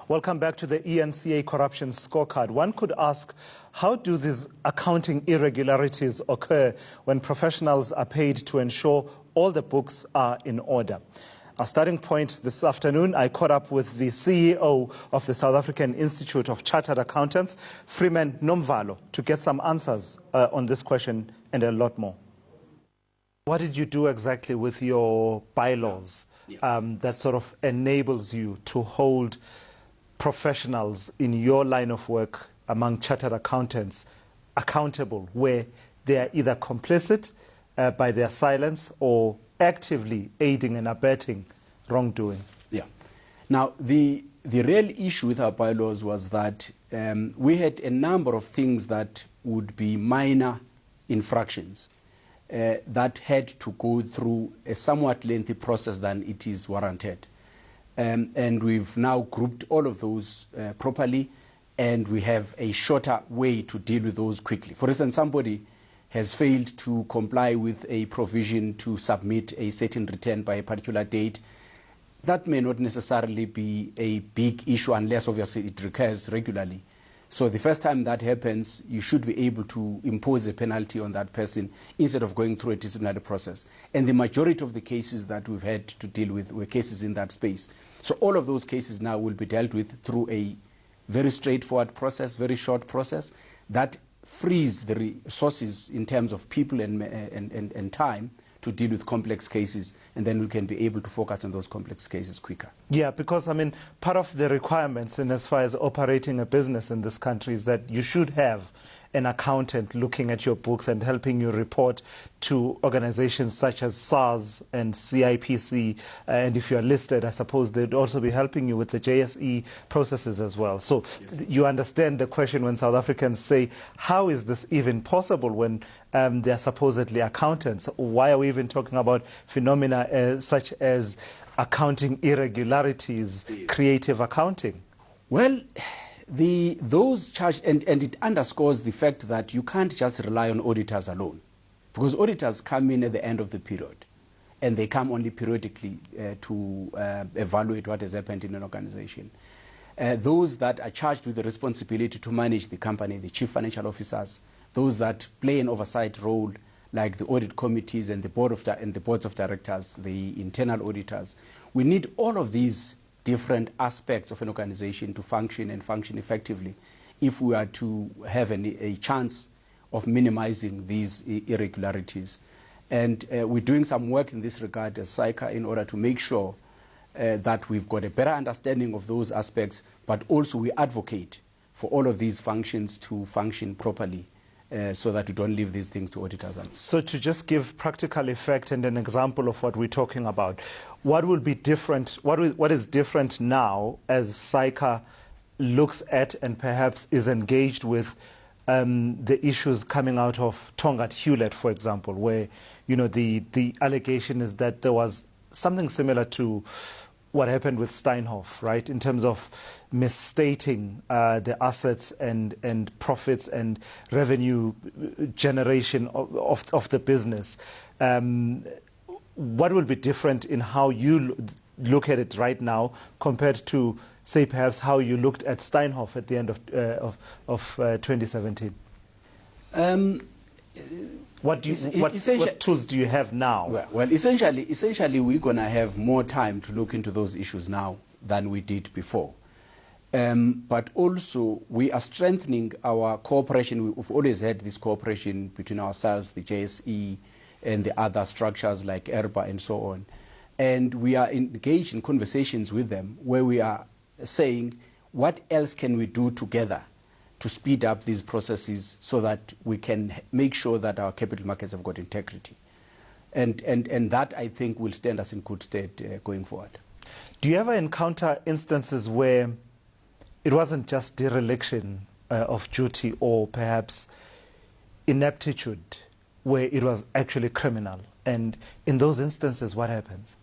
Welcome back to the ENCA Corruption Scorecard. One could ask, how do these accounting irregularities occur when professionals are paid to ensure all the books are in order? Our starting point this afternoon, I caught up with the CEO of the South African Institute of Chartered Accountants, Freeman Nomvalo, to get some answers on this question and a lot more. What did you do exactly with your bylaws that sort of enables you to hold professionals in your line of work among chartered accountants accountable where they are either complicit by their silence or actively aiding and abetting wrongdoing? Yeah. Now, the real issue with our bylaws was that we had a number of things that would be minor infractions that had to go through a somewhat lengthy process than it is warranted. And we've now grouped all of those properly, and we have a shorter way to deal with those quickly. For instance, somebody has failed to comply with a provision to submit a certain return by a particular date. That may not necessarily be a big issue unless obviously it recurs regularly. So the first time that happens, you should be able to impose a penalty on that person instead of going through a disciplinary process. And the majority of the cases that we've had to deal with were cases in that space. So all of those cases now will be dealt with through a very straightforward process, very short process that frees the resources in terms of people and time to deal with complex cases, and then we can be able to focus on those complex cases quicker. Yeah, because I mean, part of the requirements in as far as operating a business in this country is that you should have an accountant looking at your books and helping you report to organizations such as SARS and CIPC, and if you're listed, I suppose they'd also be helping you with the JSE processes as well. So yes, you understand the question when South Africans say, how is this even possible when they're supposedly accountants? Why are we even talking about phenomena such as accounting irregularities, creative accounting? Well, those charged, and it underscores the fact that you can't just rely on auditors alone, because auditors come in at the end of the period, and they come only periodically to evaluate what has happened in an organization. Those that are charged with the responsibility to manage the company, the chief financial officers, those that play an oversight role, like the audit committees and the boards of directors, the internal auditors. We need all of these different aspects of an organization to function and function effectively if we are to have a chance of minimizing these irregularities. And we're doing some work in this regard as SAICA in order to make sure that we've got a better understanding of those aspects, but also we advocate for all of these functions to function properly so that we don't leave these things to auditors. So to just give practical effect and an example of what we're talking about, what will be different, what is different now as SAICA looks at and perhaps is engaged with the issues coming out of Tongaat Hewlett, for example, where, you know, the allegation is that there was something similar to what happened with Steinhoff, right, in terms of misstating the assets and profits and revenue generation of the business. What will be different in how you look at it right now compared to, say, perhaps how you looked at Steinhoff at the end of 2017? What tools do you have now? Well, essentially, we're going to have more time to look into those issues now than we did before. But also, we are strengthening our cooperation. We've always had this cooperation between ourselves, the JSE, and the other structures like ERBA and so on. And we are engaged in conversations with them where we are saying, what else can we do together to speed up these processes so that we can make sure that our capital markets have got integrity. And that, I think, will stand us in good stead going forward. Do you ever encounter instances where it wasn't just dereliction of duty or perhaps ineptitude, where it was actually criminal? And in those instances, what happens?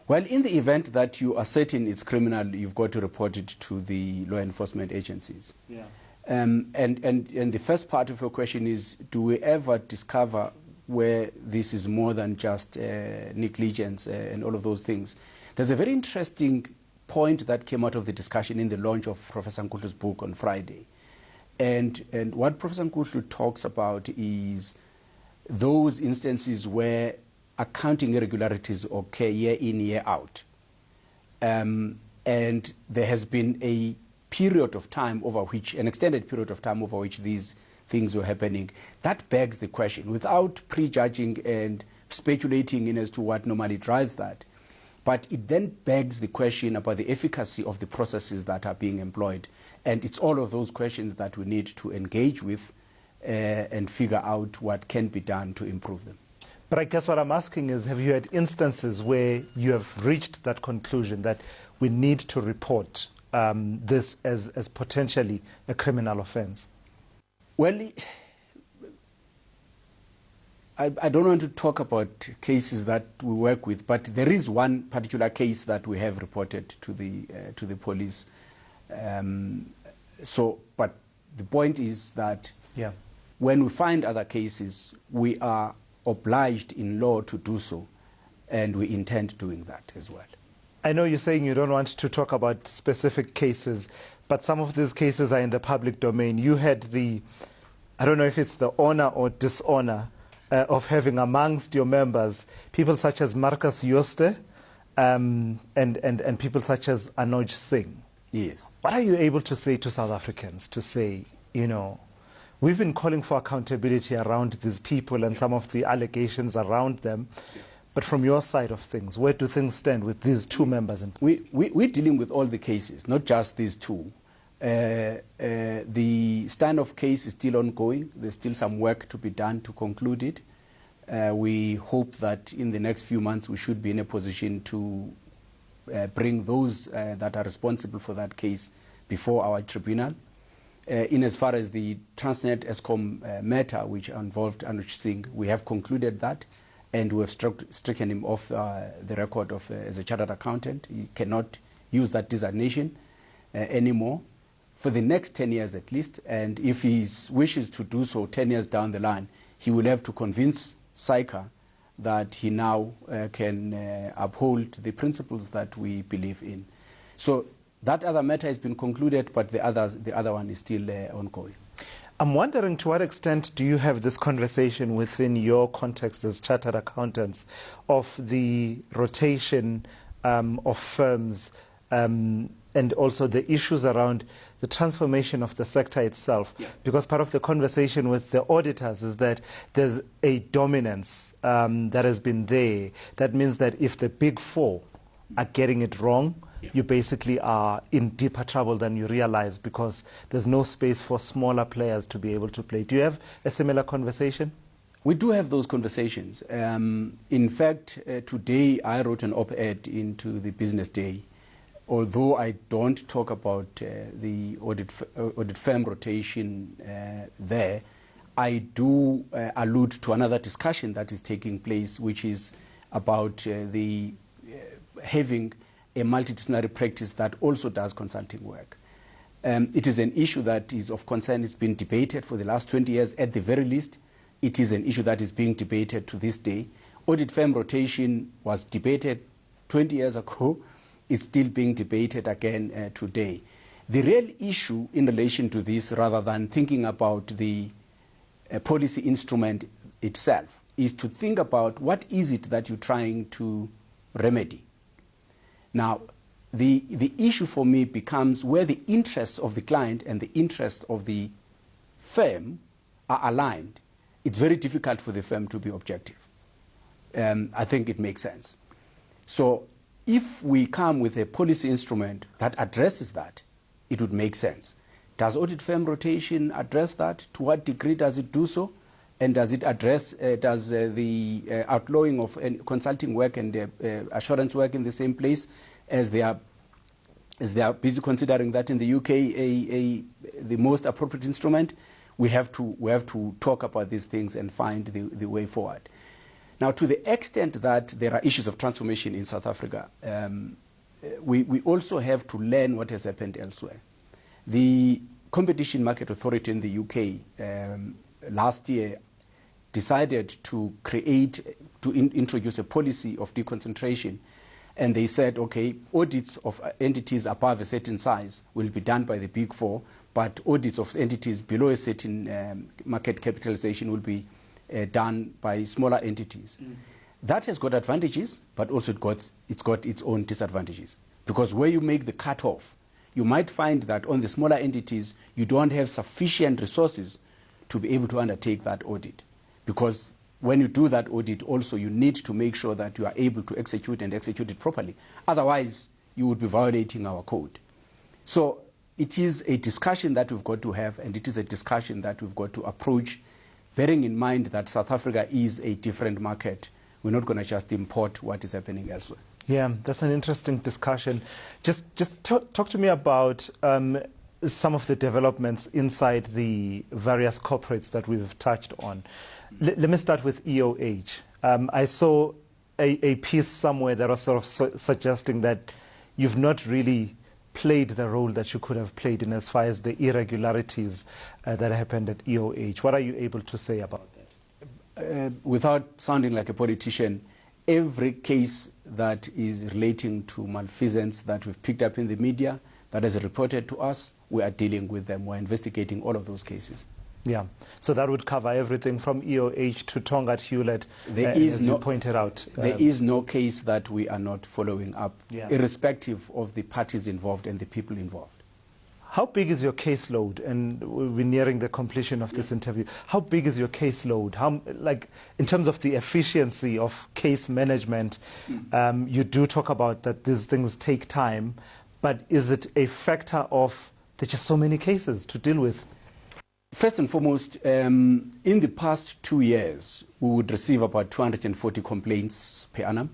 Well, in the event that you are certain it's criminal, you've got to report it to the law enforcement agencies. Yeah. And the first part of your question is, do we ever discover where this is more than just negligence and all of those things? There's a very interesting point that came out of the discussion in the launch of Professor Nkutlu's book on Friday. And what Professor Nkutlu talks about is those instances where accounting irregularities occur year in, year out. And there has been a period of time over which, an extended period of time over which these things were happening. That begs the question, without prejudging and speculating in as to what normally drives that. But it then begs the question about the efficacy of the processes that are being employed. And it's all of those questions that we need to engage with and figure out what can be done to improve them. But I guess what I'm asking is, have you had instances where you have reached that conclusion that we need to report this as potentially a criminal offense? Well, I don't want to talk about cases that we work with, but there is one particular case that we have reported to the police. But the point is that when we find other cases, we are obliged in law to do so, and we intend doing that as well. I know you're saying you don't want to talk about specific cases, but some of these cases are in the public domain. You had I don't know if it's the honor or dishonor of having amongst your members people such as Marcus Yoste and people such as Anoj Singh. Yes. What are you able to say to South Africans to say, we've been calling for accountability around these people and some of the allegations around them, but from your side of things, where do things stand with these two members? We're dealing with all the cases, not just these two. The standoff case is still ongoing. There's still some work to be done to conclude it. We hope that in the next few months we should be in a position to bring those that are responsible for that case before our tribunal. In as far as the Transnet Eskom matter, which involved Anuj Singh, we have concluded that, and we have stricken him off the record of as a chartered accountant. He cannot use that designation anymore for the next 10 years at least, and if he wishes to do so 10 years down the line, he will have to convince SAICA that he now can uphold the principles that we believe in. So that other matter has been concluded, but the other one is still ongoing. I'm wondering, to what extent do you have this conversation within your context as chartered accountants of the rotation of firms and also the issues around the transformation of the sector itself? Yeah. Because part of the conversation with the auditors is that there's a dominance that has been there. That means that if the big four are getting it wrong, you basically are in deeper trouble than you realize, because there's no space for smaller players to be able to play. Do you have a similar conversation? We do have those conversations. In fact, today I wrote an op-ed into the Business Day. Although I don't talk about the audit firm rotation there, I do allude to another discussion that is taking place, which is about having a multidisciplinary practice that also does consulting work. It is an issue that is of concern. It's been debated for the last 20 years at the very least. It is an issue that is being debated to this day. Audit firm rotation was debated 20 years ago. It's still being debated again today. The real issue in relation to this, rather than thinking about the policy instrument itself, is to think about what is it that you're trying to remedy. Now, the issue for me becomes where the interests of the client and the interests of the firm are aligned. It's very difficult for the firm to be objective. I think it makes sense. So if we come with a policy instrument that addresses that, it would make sense. Does audit firm rotation address that? To what degree does it do so? And does it address, the outlawing of consulting work and assurance work in the same place, as they are busy considering that in the UK the most appropriate instrument? We have to talk about these things and find the way forward. Now, to the extent that there are issues of transformation in South Africa, we also have to learn what has happened elsewhere. The Competition Market Authority in the UK last year decided to introduce a policy of deconcentration, And they said, okay, audits of entities above a certain size will be done by the Big Four, but audits of entities below a certain market capitalization will be done by smaller entities. That has got advantages, but also it's got its own disadvantages. Because where you make the cutoff, you might find that on the smaller entities, you don't have sufficient resources to be able to undertake that audit. Because when you do that audit, also you need to make sure that you are able to execute and execute it properly. Otherwise, you would be violating our code. So it is a discussion that we've got to have, and it is a discussion that we've got to approach, bearing in mind that South Africa is a different market. We're not going to just import what is happening elsewhere. Yeah, that's an interesting discussion. Just talk to me about some of the developments inside the various corporates that we've touched on. Let me start with EOH. I saw a piece somewhere that was sort of suggesting that you've not really played the role that you could have played in as far as the irregularities that happened at EOH. What are you able to say about that? Without sounding like a politician, every case that is relating to malfeasance that we've picked up in the media, that is reported to us, we are dealing with them. We're investigating all of those cases. Yeah, so that would cover everything from EOH to Tongaat Hewlett, as you pointed out. There is no case that we are not following up, yeah, irrespective of the parties involved and the people involved. How big is your caseload? And we're nearing the completion of this interview. How big is your caseload? How, like, in terms of the efficiency of case management, you do talk about that these things take time, but is it a factor of there's just so many cases to deal with? First and foremost, in the past 2 years, we would receive about 240 complaints per annum,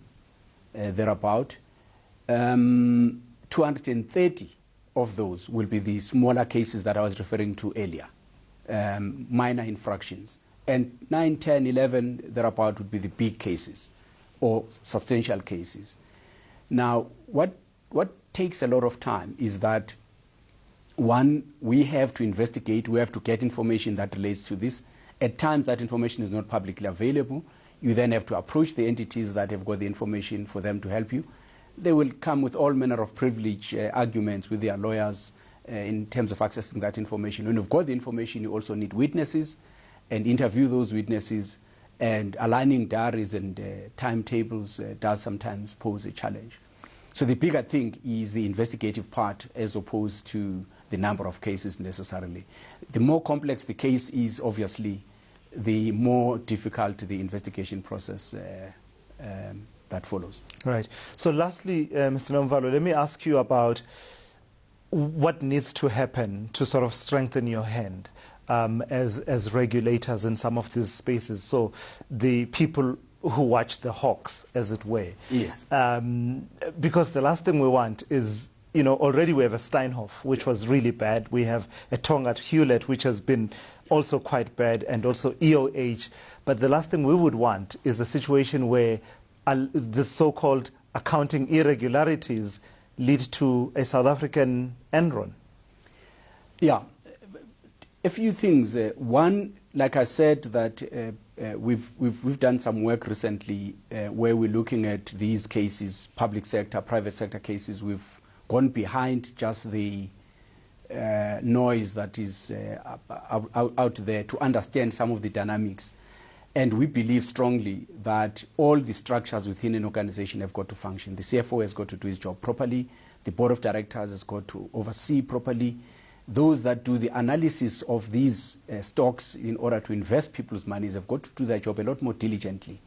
thereabout. 230 of those will be the smaller cases that I was referring to earlier, minor infractions. And 9, 10, 11, thereabout would be the big cases or substantial cases. Now, what takes a lot of time is that, one, we have to investigate, we have to get information that relates to this. At times that information is not publicly available. You then have to approach the entities that have got the information for them to help you. They will come with all manner of privilege arguments with their lawyers in terms of accessing that information. When you've got the information, you also need witnesses and interview those witnesses, and aligning diaries and timetables does sometimes pose a challenge. So the bigger thing is the investigative part as opposed to the number of cases necessarily. The more complex the case is, obviously, the more difficult the investigation process that follows. Right. So lastly, Mr. Nomvalo, let me ask you about what needs to happen to sort of strengthen your hand as regulators in some of these spaces. So the people who watch the hawks, as it were. Yes. Because the last thing we want is, you know, already we have a Steinhoff, which was really bad. We have a Tongaat Hewlett, which has been also quite bad, and also EOH. But the last thing we would want is a situation where the so-called accounting irregularities lead to a South African Enron. Yeah. A few things. One, like I said, that we've done some work recently where we're looking at these cases, public sector, private sector cases. We've gone behind just the noise that is out there to understand some of the dynamics. And we believe strongly that all the structures within an organization have got to function. The CFO has got to do his job properly. The board of directors has got to oversee properly. Those that do the analysis of these stocks in order to invest people's monies have got to do their job a lot more diligently.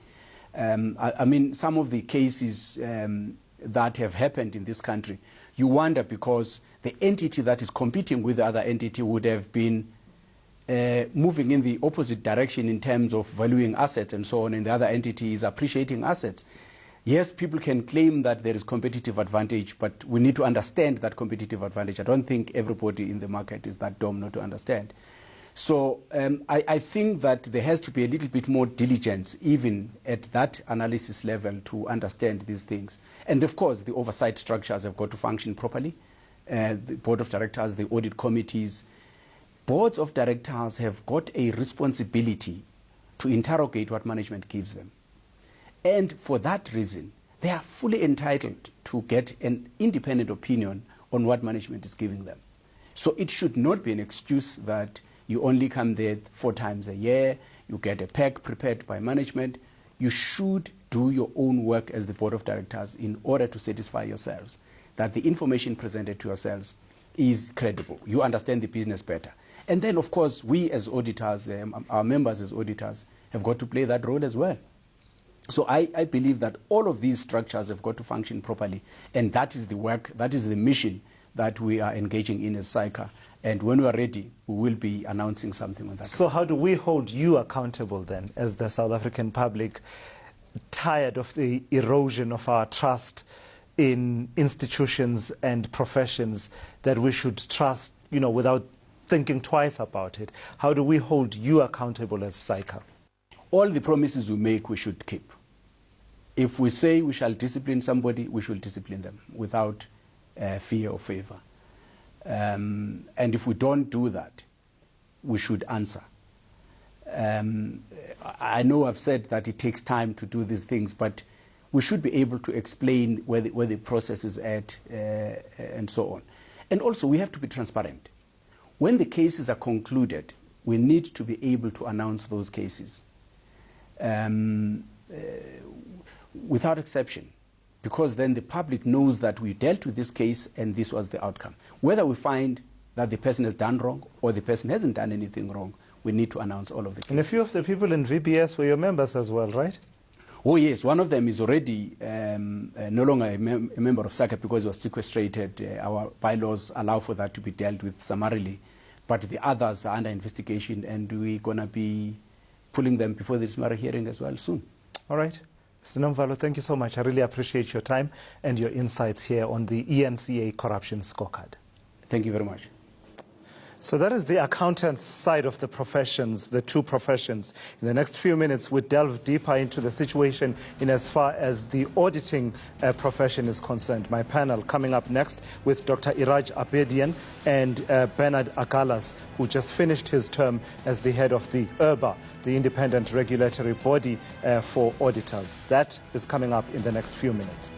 I mean, some of the cases that have happened in this country, you wonder because the entity that is competing with the other entity would have been moving in the opposite direction in terms of valuing assets and so on, and the other entity is appreciating assets. Yes, people can claim that there is competitive advantage, but we need to understand that competitive advantage. I don't think everybody in the market is that dumb not to understand. So I think that there has to be a little bit more diligence even at that analysis level to understand these things. And of course, the oversight structures have got to function properly. The board of directors, the audit committees. Boards of directors have got a responsibility to interrogate what management gives them. And for that reason, they are fully entitled to get an independent opinion on what management is giving them. So it should not be an excuse that you only come there 4 times a year, you get a pack prepared by management. You should do your own work as the board of directors in order to satisfy yourselves that the information presented to yourselves is credible. You understand the business better. And then, of course, we as auditors, our members as auditors, have got to play that role as well. So I believe that all of these structures have got to function properly, and that is the work, that is the mission that we are engaging in as SAICA. And when we are ready, we will be announcing something on that. So how do we hold you accountable then, as the South African public, tired of the erosion of our trust in institutions and professions that we should trust, without thinking twice about it? How do we hold you accountable as SAICA? All the promises we make, we should keep. If we say we shall discipline somebody, we should discipline them without fear or favor. And if we don't do that, we should answer. I know I've said that it takes time to do these things, but we should be able to explain where the process is at and so on. And also, we have to be transparent. When the cases are concluded, we need to be able to announce those cases without exception, because then the public knows that we dealt with this case and this was the outcome. Whether we find that the person has done wrong or the person hasn't done anything wrong, we need to announce all of the cases. And a few of the people in VBS were your members as well, right? Oh yes, one of them is already no longer a member of SAICA because he was sequestrated. Our bylaws allow for that to be dealt with summarily, but the others are under investigation, and we're going to be pulling them before the disciplinary hearing as well soon. All right. Mr. Nomvalo, thank you so much. I really appreciate your time and your insights here on the ENCA corruption scorecard. Thank you very much. So that is the accountant's side of the professions, the 2 professions. In the next few minutes, we'll delve deeper into the situation in as far as the auditing profession is concerned. My panel coming up next with Dr. Iraj Abedian and Bernard Agalas, who just finished his term as the head of the IRBA, the Independent Regulatory Body for Auditors. That is coming up in the next few minutes.